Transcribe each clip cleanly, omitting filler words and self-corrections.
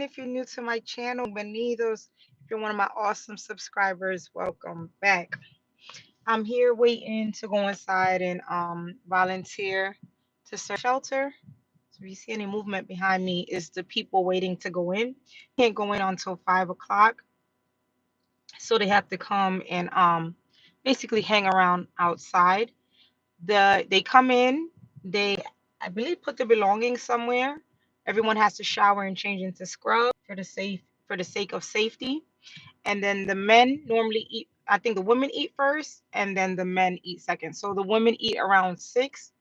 If you're new to my channel, bienvenidos. If you're one of my awesome subscribers, welcome back. I'm here waiting to go inside and volunteer to serve shelter. So if you see any movement behind me, is the people waiting to go in. Can't go in until 5 o'clock, so they have to come and basically hang around outside. They come in, they I believe put their belongings somewhere. Everyone has to shower and change into scrubs for the sake of safety. And then the men normally eat. I think the women eat first, and then the men eat second. So the women eat around 6,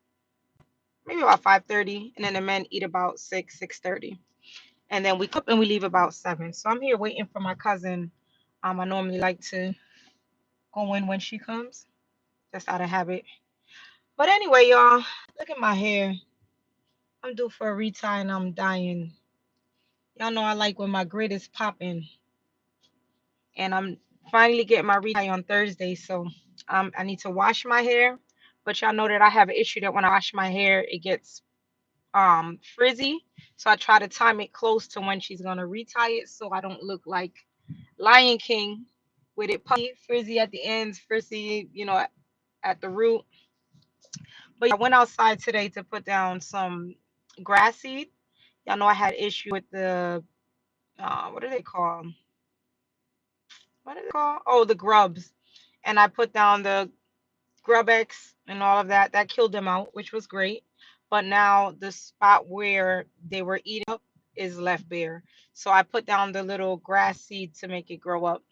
maybe about 5:30, and then the men eat about 6:30. And then we cook and we leave about 7. So I'm here waiting for my cousin. I normally like to go in when she comes, just out of habit. But anyway, y'all, look at my hair. I'm due for a retie and I'm dying. Y'all know I like when my grid is popping. And I'm finally getting my retie on Thursday. So I need to wash my hair. But y'all know that I have an issue that when I wash my hair, it gets frizzy. So I try to time it close to when she's gonna retie it so I don't look like Lion King with it puffy, frizzy at the ends, frizzy, at the root. But yeah, I went outside today to put down some grass seed. Y'all know I had issue with the what do they call 'em? What is it called? Oh, the grubs. And I put down the grub X and all of that. That killed them out, which was great. But now the spot where they were eating up is left bare. So I put down the little grass seed to make it grow up.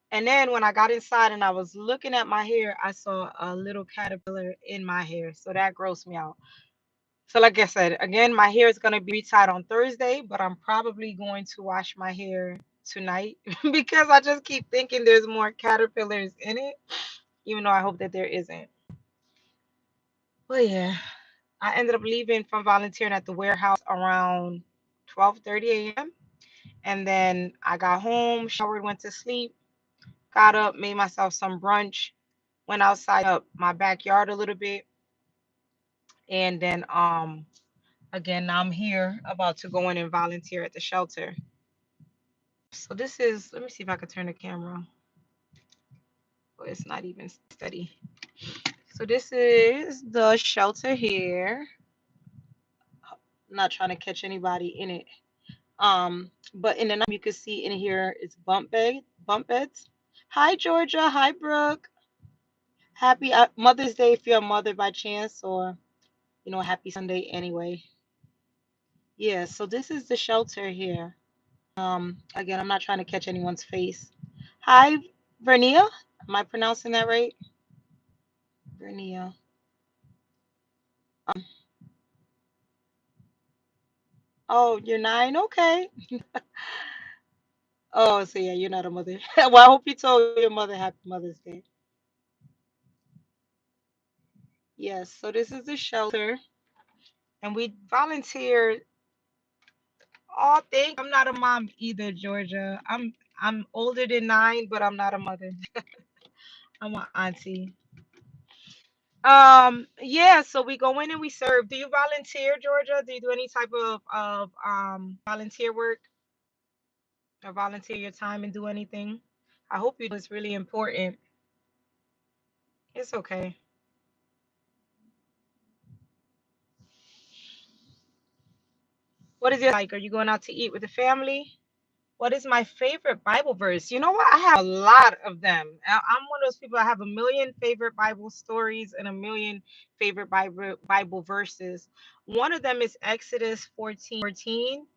And then when I got inside and I was looking at my hair, I saw a little caterpillar in my hair. So that grossed me out. So like I said, again, my hair is going to be retied on Thursday, but I'm probably going to wash my hair tonight because I just keep thinking there's more caterpillars in it, even though I hope that there isn't. But yeah, I ended up leaving from volunteering at the warehouse around 12:30 a.m. And then I got home, showered, went to sleep, got up, made myself some brunch, went outside up my backyard a little bit, and then again, now I'm here about to go in and volunteer at the shelter. So this is, let me see if I can turn the camera. Oh, it's not even steady. So this is the shelter here. I'm not trying to catch anybody in it. But in the night you can see in here it's bump beds. Hi Georgia, hi Brooke. Happy Mother's Day if you're a mother by chance, or happy Sunday anyway. Yeah, so this is the shelter here. Again, I'm not trying to catch anyone's face. Hi, Vernia. Am I pronouncing that right? Vernia. Um, oh, you're 9? Okay. Oh, so yeah, you're not a mother. Well, I hope you told your mother happy Mother's Day. Yes, so this is the shelter, and we volunteer. Oh, thank. I'm not a mom either, Georgia. I'm older than 9, but I'm not a mother. I'm an auntie. Yeah, so we go in and we serve. Do you volunteer, Georgia? Do you do any type of volunteer work or volunteer your time and do anything? I hope you do. It's really important. It's okay. What is it like? Are you going out to eat with the family? What is my favorite Bible verse? You know what? I have a lot of them. I'm one of those people. I have a million favorite Bible stories and a million favorite Bible verses. One of them is Exodus 14,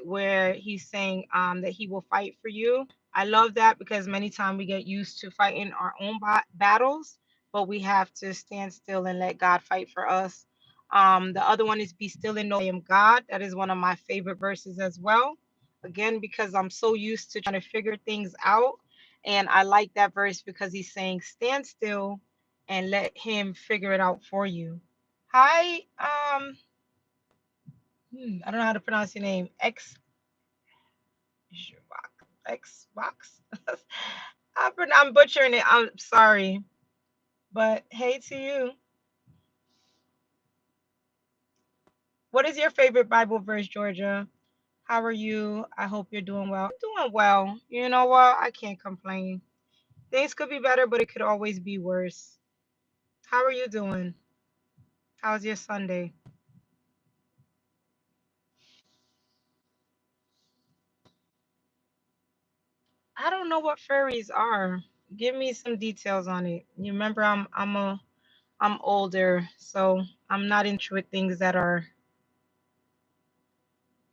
where he's saying that he will fight for you. I love that because many times we get used to fighting our own battles, but we have to stand still and let God fight for us. The other one is be still and know I am God. That is one of my favorite verses as well. Again, because I'm so used to trying to figure things out. And I like that verse because he's saying, stand still and let him figure it out for you. Hi, I don't know how to pronounce your name. Xbox. I'm butchering it. I'm sorry. But hey to you. What is your favorite Bible verse, Georgia? How are you? I hope you're doing well. I'm doing well. You know what? I can't complain. Things could be better, but it could always be worse. How are you doing? How's your Sunday? I don't know what fairies are. Give me some details on it. You remember I'm older, so I'm not into with things that are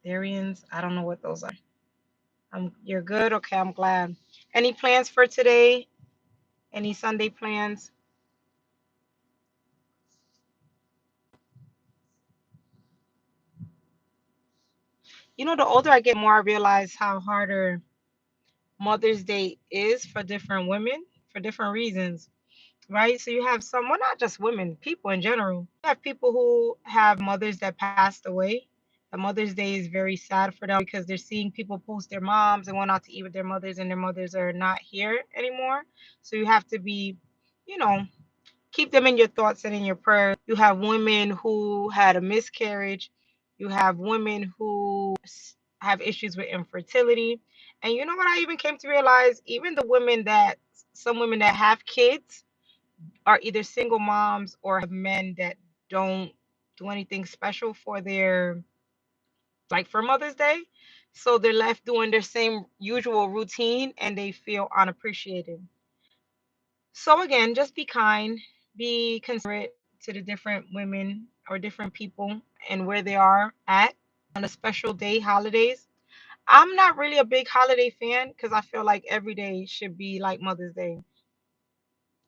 Arians. I don't know what those are. You're good? Okay, I'm glad. Any plans for today? Any Sunday plans? You know, the older I get, more I realize how harder Mother's Day is for different women for different reasons, right? So you have some, well, not just women, people in general. You have people who have mothers that passed away. The Mother's Day is very sad for them because they're seeing people post their moms and went out to eat with their mothers, and their mothers are not here anymore. So you have to be, you know, keep them in your thoughts and in your prayers. You have women who had a miscarriage. You have women who have issues with infertility. And you know what I even came to realize? Even the women that, some women that have kids are either single moms or have men that don't do anything special for their, like for Mother's Day. So they're left doing their same usual routine and they feel unappreciated. So again, just be kind, be considerate to the different women or different people and where they are at on a special day, holidays. I'm not really a big holiday fan because I feel like every day should be like Mother's Day.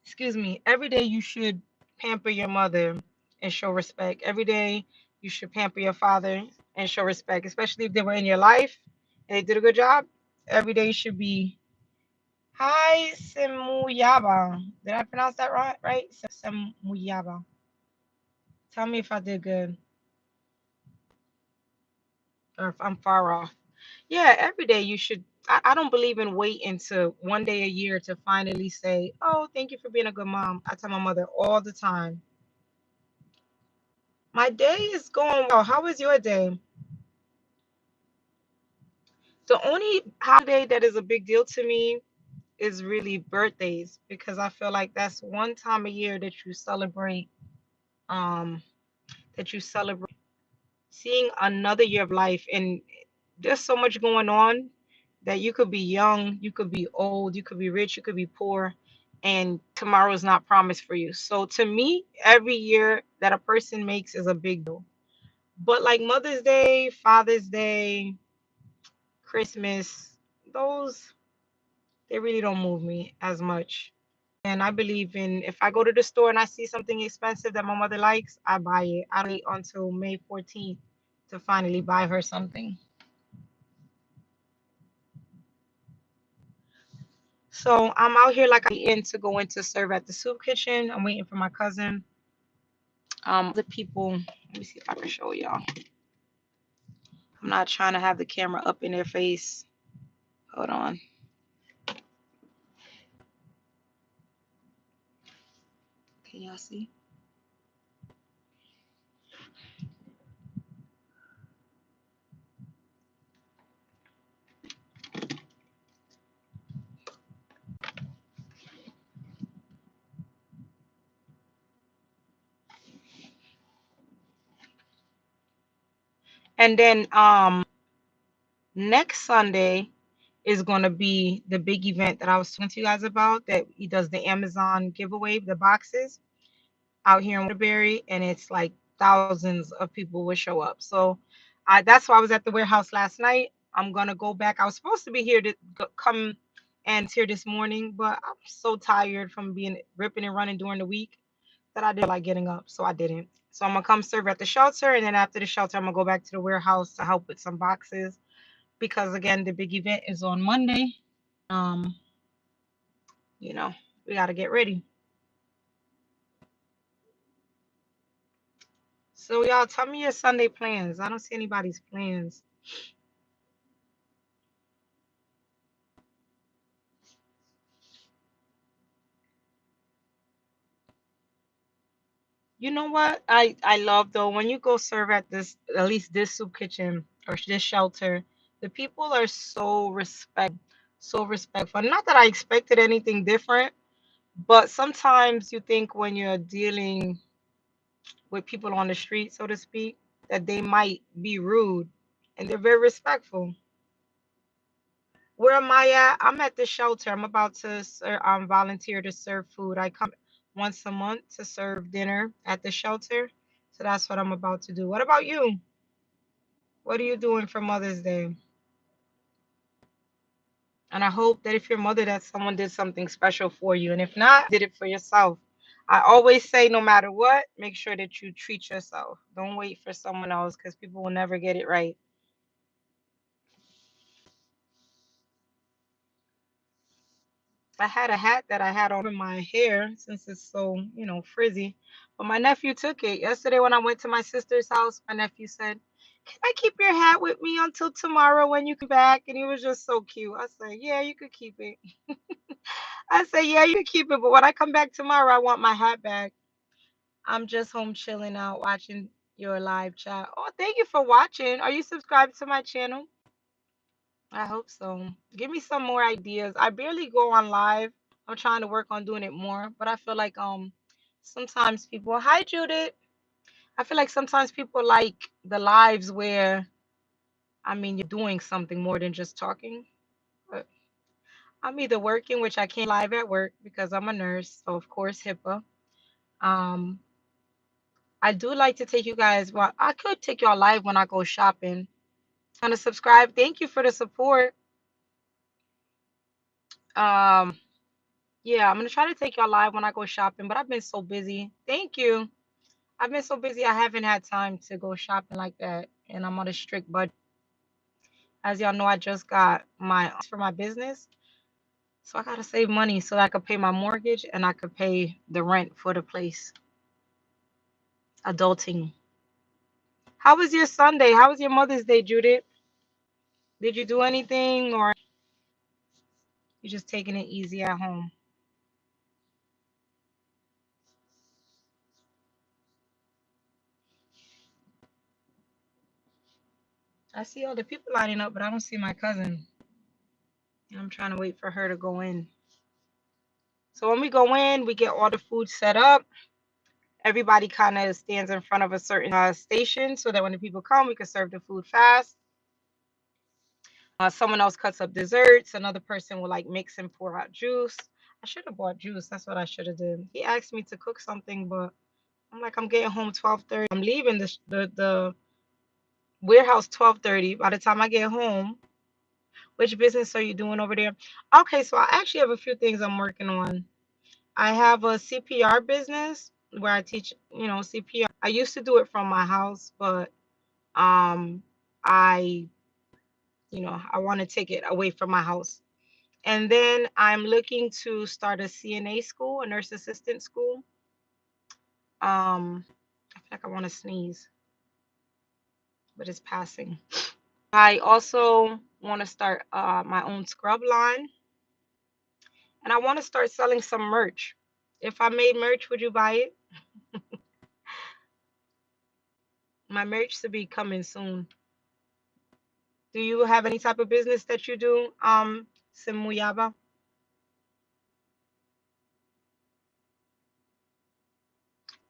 Excuse me. Every day you should pamper your mother and show respect. Every day you should pamper your father and show respect, especially if they were in your life and they did a good job. Every day should be Hi Simuyaba. Did I pronounce that right? Right? Simuyaba. Tell me if I did good or if I'm far off. Yeah, every day you should. I don't believe in waiting to one day a year to finally say, "Oh, thank you for being a good mom." I tell my mother all the time. My day is going well. How was your day? The only holiday that is a big deal to me is really birthdays because I feel like that's one time a year that you celebrate. Um, that you celebrate seeing another year of life, and there's so much going on that you could be young, you could be old, you could be rich, you could be poor, and tomorrow is not promised for you. So to me, every year that a person makes is a big deal. But like Mother's Day, Father's Day, Christmas, those, they really don't move me as much. And I believe in, if I go to the store and I see something expensive that my mother likes, I buy it. I don't wait until May 14th to finally buy her something. So I'm out here like I in to go in to serve at the soup kitchen. I'm waiting for my cousin. The people. Let me see if I can show y'all. I'm not trying to have the camera up in their face. Hold on. Can y'all see? And then next Sunday is gonna be the big event that I was talking to you guys about. That he does the Amazon giveaway, the boxes out here in Waterbury, and it's like thousands of people will show up. So that's why I was at the warehouse last night. I'm gonna go back. I was supposed to be here to come and here this morning, but I'm so tired from being ripping and running during the week that I didn't like getting up, so I didn't. So I'm gonna come serve at the shelter, and then after the shelter, I'm gonna go back to the warehouse to help with some boxes because again, the big event is on Monday. Um, you know, we gotta get ready. So y'all tell me your Sunday plans. I don't see anybody's plans. You know what I love though when you go serve at this, at least this soup kitchen or this shelter, The people are so respectful. Not that I expected anything different, but sometimes you think when you're dealing with people on the street, so to speak, that they might be rude, and they're very respectful. Where am I at? I'm at the shelter. I'm about to volunteer to serve food. I come once a month to serve dinner at the shelter. So that's what I'm about to do. What about you? What are you doing for Mother's Day? And I hope that if you're mother, that someone did something special for you. And if not, did it for yourself. I always say, no matter what, make sure that you treat yourself. Don't wait for someone else because people will never get it right. I had a hat that I had over my hair since it's so, frizzy. But my nephew took it. Yesterday when I went to my sister's house, my nephew said, "Can I keep your hat with me until tomorrow when you come back?" And he was just so cute. I said, "Yeah, you could keep it." I said, "Yeah, you can keep it, but when I come back tomorrow, I want my hat back." I'm just home chilling out watching your live chat. Oh, thank you for watching. Are you subscribed to my channel? I hope so. Give me some more ideas. I barely go on live. I'm trying to work on doing it more, but I feel like sometimes people, hi Judith. I feel like sometimes people like the lives where you're doing something more than just talking. But I'm either working, which I can't live at work because I'm a nurse, so of course HIPAA. Um I do like to take you guys, well, I could take y'all live when I go shopping. Want to subscribe? Thank you for the support. Um Yeah, I'm gonna try to take y'all live when I go shopping, but I've been so busy. Thank you. I've been so busy, I haven't had time to go shopping like that, and I'm on a strict budget. As y'all know, I just got my for my business, so I gotta save money so I could pay my mortgage and I could pay the rent for the place. Adulting. How was your Sunday? How was your Mother's Day, Judith? Did you do anything, or you just taking it easy at home? I see all the people lining up, but I don't see my cousin. I'm trying to wait for her to go in. So when we go in, we get all the food set up. Everybody kind of stands in front of a certain station so that when the people come, we can serve the food fast. Someone else cuts up desserts. Another person will like mix and pour out juice. I should have bought juice. That's what I should have did. He asked me to cook something, but I'm like, I'm getting home 12:30. I'm leaving the warehouse 12:30. By the time I get home, which business are you doing over there? Okay, so I actually have a few things I'm working on. I have a CPR business where I teach, CPR. I used to do it from my house, but um I, I want to take it away from my house. And then I'm looking to start a CNA school, a nurse assistant school. I feel like I want to sneeze, but it's passing. I also want to start my own scrub line, and I want to start selling some merch. If I made merch, would you buy it? My merch to be coming soon. Do you have any type of business that you do, Simuyaba?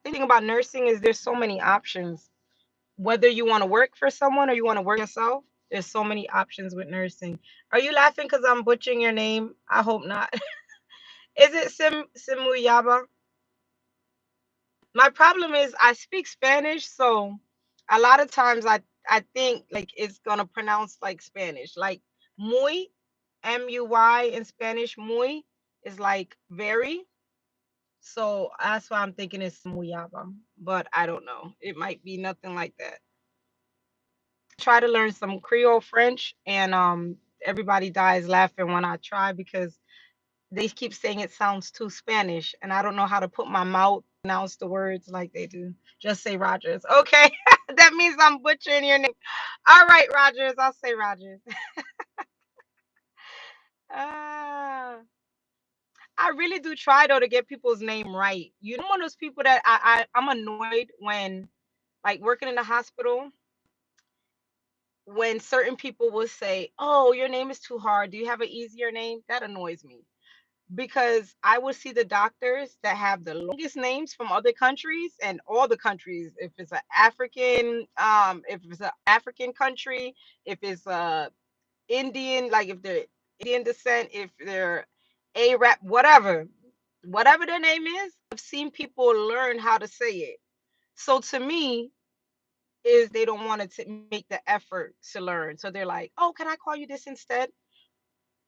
The thing about nursing is there's so many options. Whether you want to work for someone or you want to work yourself, there's so many options with nursing. Are you laughing because I'm butchering your name? I hope not. Is it Simuyaba? My problem is I speak Spanish, so a lot of times I think like it's gonna pronounce like Spanish, like muy, muy in Spanish. Muy is like very. So that's why I'm thinking it's Muyaba, but I don't know. It might be nothing like that. Try to learn some Creole French, and everybody dies laughing when I try because they keep saying it sounds too Spanish, and I don't know how to put my mouth pronounce the words like they do. Just say Rogers. Okay, that means I'm butchering your name. All right, Rogers. I'll say Rogers. Ah, I really do try though to get people's name right. You know, one of those people that I'm annoyed when like working in the hospital. when certain people will say, "Oh, your name is too hard. Do you have an easier name?" That annoys me because I will see the doctors that have the longest names from other countries and all the countries. If it's an African country, if it's a Indian, like if they're Indian descent, if they're Arab, whatever their name is, I've seen people learn how to say it. So to me, is they don't want to make the effort to learn. So they're like, "Oh, can I call you this instead?"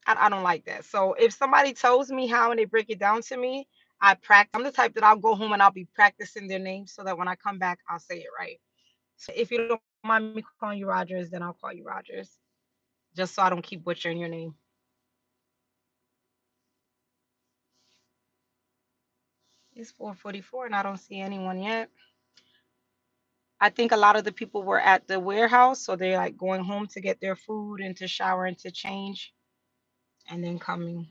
I don't like that. So if somebody tells me how and they break it down to me, I practice. I'm the type that I'll go home and I'll be practicing their names so that when I come back, I'll say it right. So if you don't mind me calling you Rogers, then I'll call you Rogers, just so I don't keep butchering your name. It's 4:44 and I don't see anyone yet. I think a lot of the people were at the warehouse, so they're like going home to get their food and to shower and to change and then coming.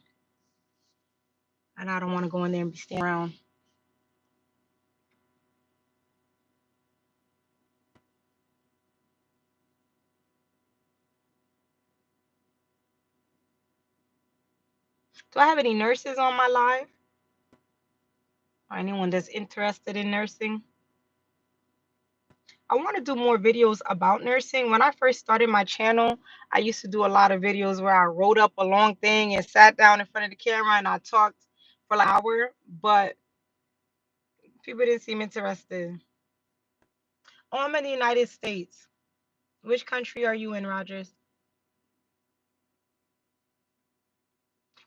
And I don't want to go in there and be standing around. Do I have any nurses on my live or anyone that's interested in nursing? I want to do more videos about nursing. When I first started my channel, I used to do a lot of videos where I wrote up a long thing and sat down in front of the camera and I talked for like an hour, but people didn't seem interested. Oh, I'm in the United States. Which country are you in, Rogers?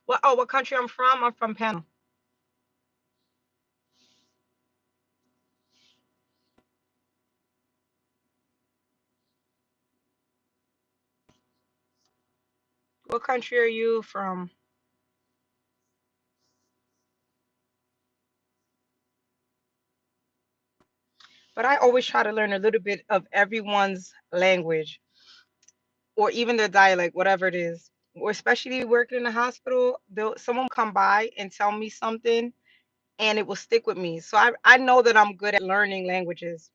What country I'm from? I'm from Panama. What country are you from? But I always try to learn a little bit of everyone's language or even their dialect, whatever it is. Or especially working in the hospital, someone come by and tell me something and it will stick with me. So I know that I'm good at learning languages.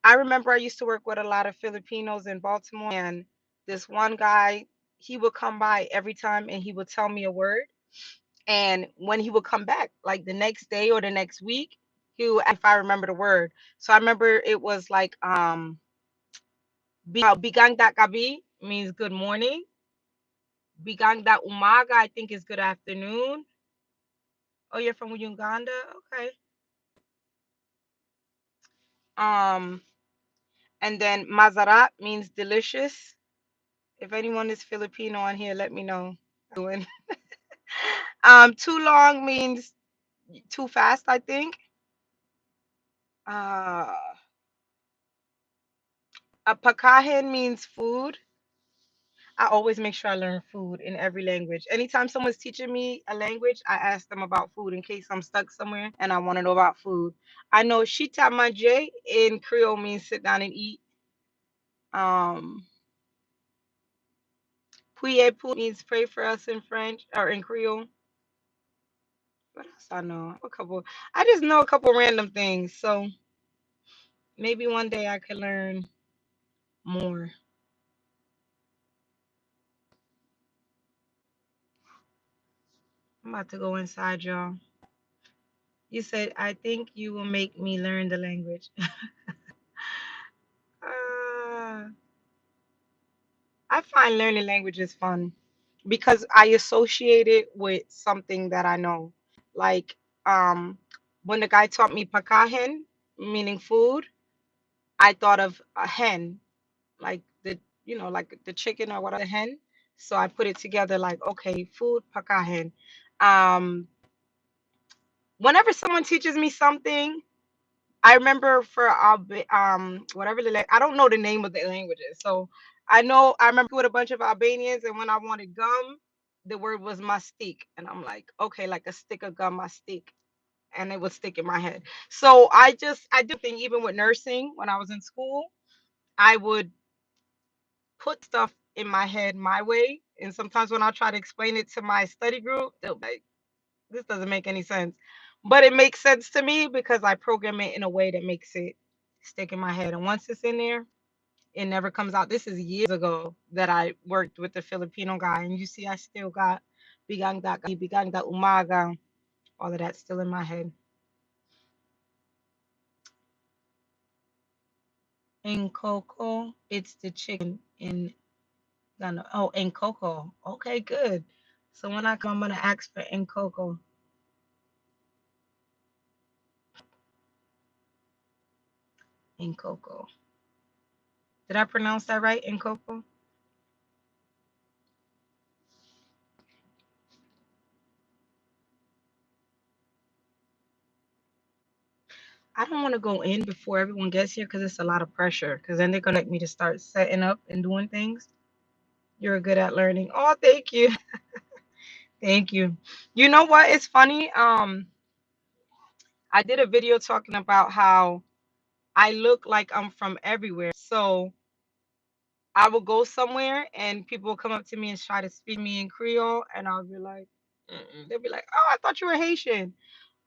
I remember I used to work with a lot of Filipinos in Baltimore, and this one guy, he would come by every time and he would tell me a word. And when he would come back, like the next day or the next week, he would ask if I remember the word. So I remember it was like Bigangda Gabi means good morning. Bigangda Umaga, I think is good afternoon. Oh, you're from Uganda? Okay. Um, and then Mazarat means delicious. If anyone is Filipino on here, let me know. Doing. Too long means too fast, I think. Uh, a pakahin means food. I always make sure I learn food in every language. Anytime someone's teaching me a language, I ask them about food in case I'm stuck somewhere and I want to know about food. I know shita manje in Creole means sit down and eat. Um, Priez pour means pray for us in French or in Creole. What else I know? A couple. I just know a couple random things. So maybe one day I could learn more. I'm about to go inside, y'all. You said I think you will make me learn the language. uh, I find learning languages fun because I associate it with something that I know. Like um, when the guy taught me pakahen, meaning food, I thought of a hen, like like the chicken or whatever, the hen. So I put it together like, okay, food pakahen. Um, Whenever someone teaches me something, I remember for whatever I don't know the name of the languages. So I remember with a bunch of Albanians, and when I wanted gum, the word was mastic, and I'm like, okay, like a stick of gum, mastic, and it would stick in my head. So I do think even with nursing when I was in school, I would put stuff in my head my way, and sometimes when I try to explain it to my study group, they'll be like, this doesn't make any sense. But it makes sense to me because I program it in a way that makes it stick in my head. And once it's in there, it never comes out. This is years ago that I worked with the Filipino guy, and you see, I still got bigang da umaga, all of that still in my head. In Coco, it's the chicken in Ghana. Oh, in Coco. Okay, good. So when I come, I'm gonna ask for in Coco. In Coco. Did I pronounce that right? In Coco? I don't want to go in before everyone gets here because it's a lot of pressure. Because then they're gonna like me to start setting up and doing things. You're good at learning. Oh, thank you. Thank you. You know what? It's funny. I did a video talking about how I look like I'm from everywhere. So I will go somewhere and people will come up to me and try to speak to me in Creole, and I'll be like, mm-mm. They'll be like, "Oh, I thought you were Haitian."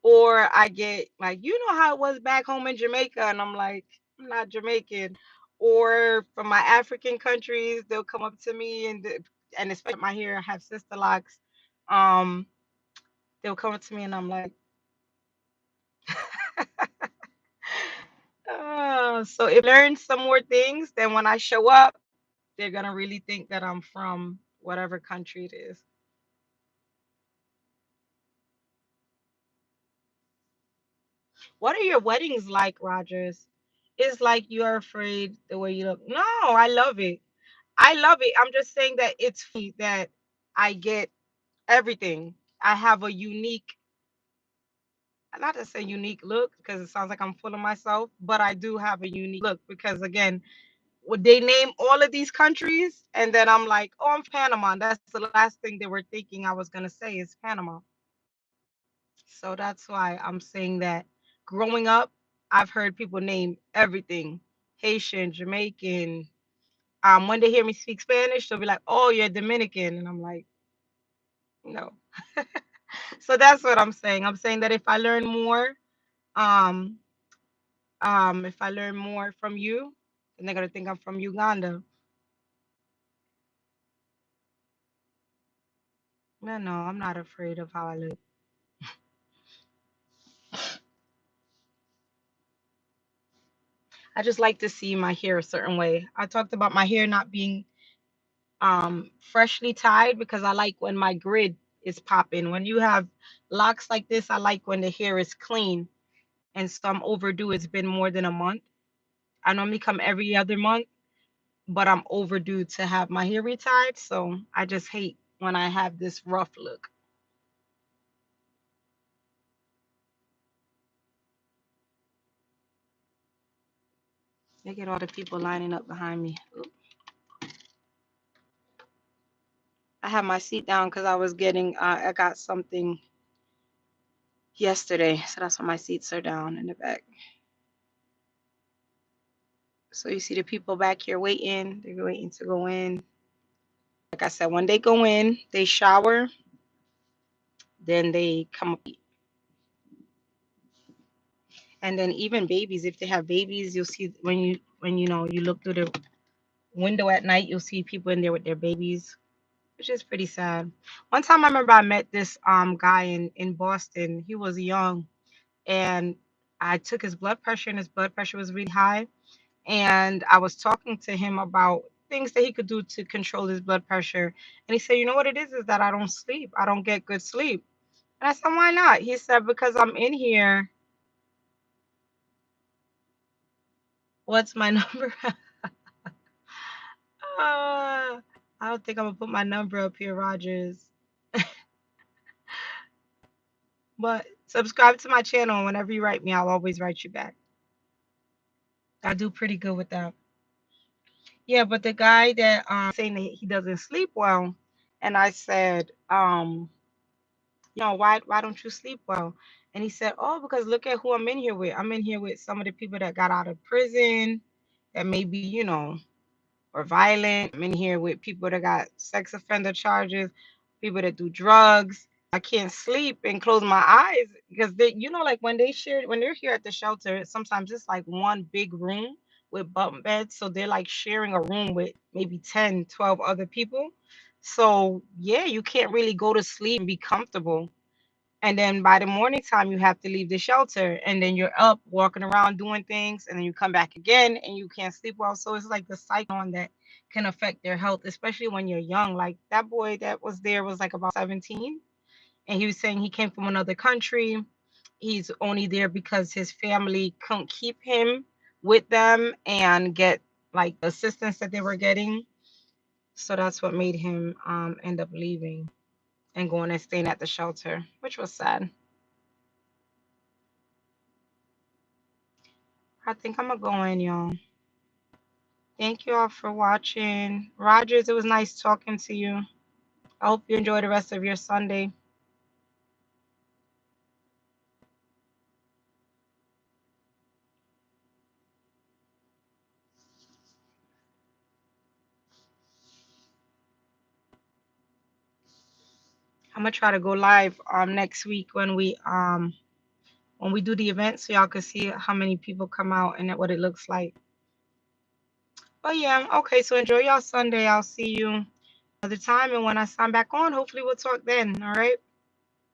Or I get like, "You know how it was back home in Jamaica," and I'm like, "I'm not Jamaican." Or from my African countries, they'll come up to me and especially my hair, I have sister locks. Um, they'll come up to me and I'm like, so if I learn some more things, then when I show up, they're gonna really think that I'm from whatever country it is. What are your weddings like, Rogers? It's like you're afraid the way you look. No, I love it. I love it. I'm just saying that it's funny that I get everything. I have a unique, not to say unique look because it sounds like I'm full of myself, but I do have a unique look because again, would they name all of these countries and then I'm like, oh, I'm Panama. And that's the last thing they were thinking I was gonna say is Panama. So that's why I'm saying that growing up, I've heard people name everything Haitian, Jamaican. When they hear me speak Spanish, they'll be like, oh, you're Dominican. And I'm like, no. So that's what I'm saying. I'm saying that um, if I learn more from you, then they're gonna think I'm from Uganda. No, no, I'm not afraid of how I look. I just like to see my hair a certain way. I talked about my hair not being freshly tied because I like when my grid is popping. When you have locks like this, I like when the hair is clean. And so I'm overdue. It's been more than a month. I normally come every other month, but I'm overdue to have my hair retied. So I just hate when I have this rough look. Look at all the people lining up behind me. Oop. I have my seat down because I got something yesterday. So that's why my seats are down in the back. So you see the people back here waiting. They're waiting to go in. Like I said, when they go in, they shower, then they come up. And then even babies, if they have babies, you'll see when you know you look through the window at night, you'll see people in there with their babies, which is pretty sad. One time I remember I met this guy in Boston. He was young and I took his blood pressure and his blood pressure was really high. And I was talking to him about things that he could do to control his blood pressure. And he said, you know what it is that I don't sleep. I don't get good sleep. And I said, why not? He said, because I'm in here. What's my number? I don't think I'm gonna put my number up here, Rogers. But subscribe to my channel. Whenever you write me, I'll always write you back. I do pretty good with that. Yeah, but the guy that saying that he doesn't sleep well, and I said, why don't you sleep well? And he said, oh, because look at who I'm in here with. I'm in here with some of the people that got out of prison, that maybe, or violent. I'm in here with people that got sex offender charges, people that do drugs. I can't sleep and close my eyes because like when they're here at the shelter, sometimes it's like one big room with bunk beds. So they're like sharing a room with maybe 10, 12 other people. So yeah, you can't really go to sleep and be comfortable. And then by the morning time, you have to leave the shelter, and then you're up walking around doing things, and then you come back again and you can't sleep well. So it's like the cycle on that can affect their health, especially when you're young. Like that boy that was there was like about 17, and he was saying he came from another country. He's only there because his family couldn't keep him with them and get like the assistance that they were getting. So that's what made him end up leaving and going and staying at the shelter, which was sad. I think I'm gonna go in, y'all. Thank you all for watching. Rogers, it was nice talking to you. I hope you enjoy the rest of your Sunday. I'm gonna try to go live next week when we do the event so y'all can see how many people come out and what it looks like. Oh yeah, okay, so enjoy y'all Sunday. I'll see you another time, and when I sign back on, hopefully we'll talk then. All right.